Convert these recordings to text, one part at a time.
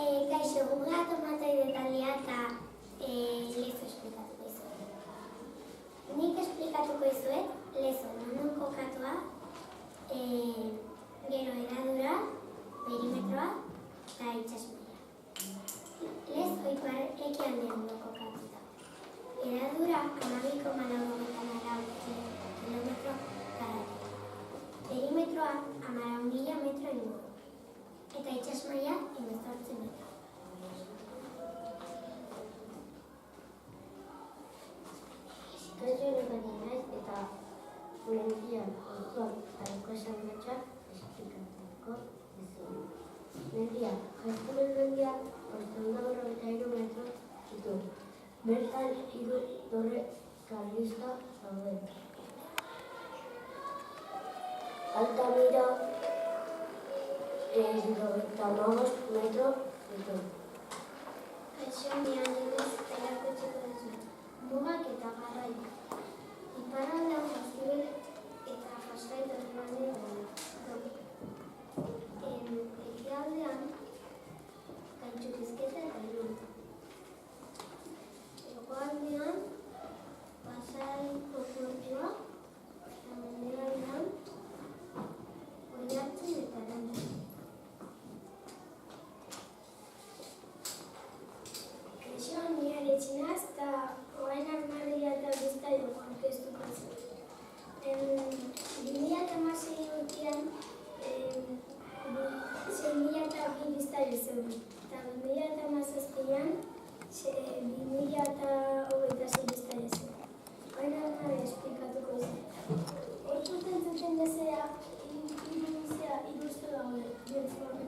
Kaixo, guga tomataide taldea eta lezo esplikatuko izuet. Nik esplikatuko izuet, lezo non kokatua, gero hedadura, perimetroa eta itsasmaila. Lezo ipar ekialdean kokatuta. Hedadura 12,94 kilometro karratua. Perimetroa 14.000 metro inguru. Eta itsasmaila 18 metro. Kaixo Nekani naiz eta mendian auzoan jarriko esandatxoak esplikatuko dizuet. Mendia, Jaizkibel mendia 593 metro ditu. Bertan 3 torre karlista daude. Altamira 95 metro ditu. Kaixo, ni adibidez erakutsiko dizuet. Mugak eta garraia. Iparraldean Jaizkibel eta Faskai Torrealde daude. Ekialdean Gaintxurizketa eta Irun. Hegoaldean Pasaiko portua eta mendebaldean Oiartzun eta Arantza. Kaixo, ni Aretxinaz eta orain armarria eta bizkaio aurkeztuko dizuet. 2016 urtean 6.002 biztanle zeuden, eta 2017an 2.026 biztanle zeuden. Orain armarria esplikatuko dizuet. Hortzuten zuten dezea iruztu daude, biotzuak.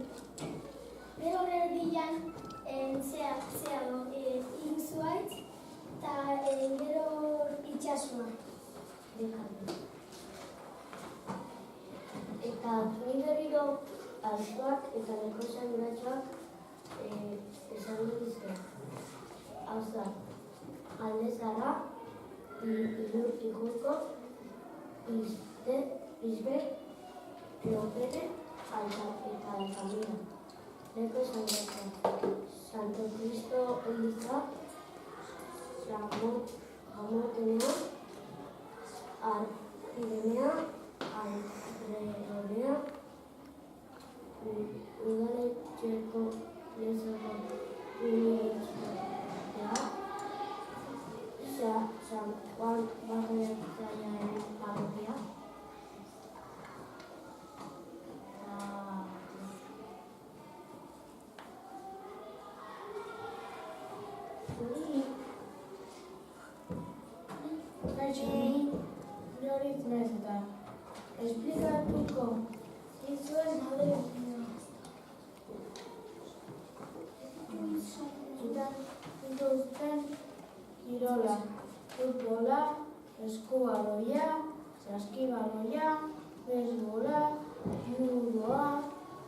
Bero erdian zea do, iruzuaitz eta gero itxasua. Eta ni berriro auzoak eta leko esandatxoak esango dizuet. Auzoak, Alde Zaharra, Iruko, Izbe, Lopere eta Altamira. Leko esandatxoak, Santo Cristo eliza, Jamotenea, Arpidenea, Alredonea, Udaletxeko lezoko unibertsitatea, San Juan Barretzailearen parrokia, Esplikatuko dizuet nire dituzten kirola, futbola, eskubaloia, saskibaloia, beisbola, judoa,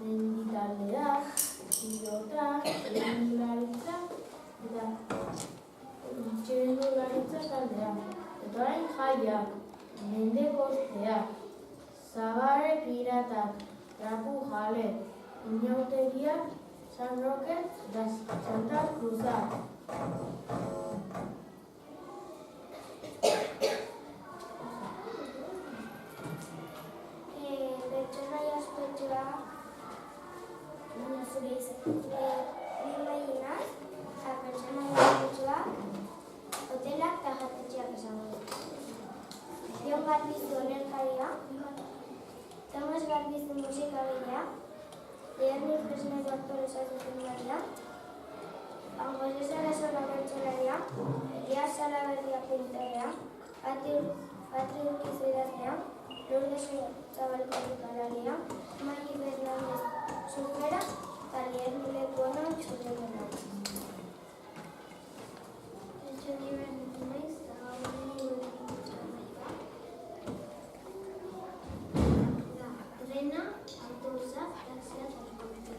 menditaldea, pilota, txirrindularitza eta txirrindularitza taldea. Eta orain jaiak, mendekostea, Zabare piratak, trapu jale, inautegia, San Roque eta Santa Cruza. Pertsonaia ospetsua, zure imaginaz, eta pertsonaia ospetsua, hotelak eta jatetxeak esango dut. Jon Garbizu olerkaria, Tomas Garbizu musikagilea, Leonid Fresnedo aktoresa zuzendaria, Juan José Sarasola bertsolaria, Elias Salaberria pintorea, Patri Urkizu idazlea, Lourdes Zabalko musikalaria, Mari Bernaldez surfera eta Lier Lekuona txurrendera. Rena, autobusa, taxia eta transporte.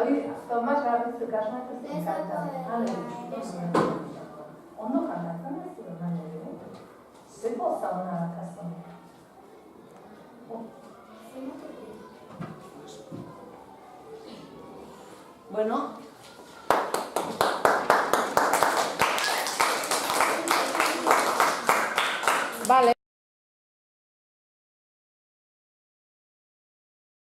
hori, Tomas garbitzuk asmatzen zen kantan. Ondo kantatzen ez zuen, nahi zer poza hona dakazen. Bueno,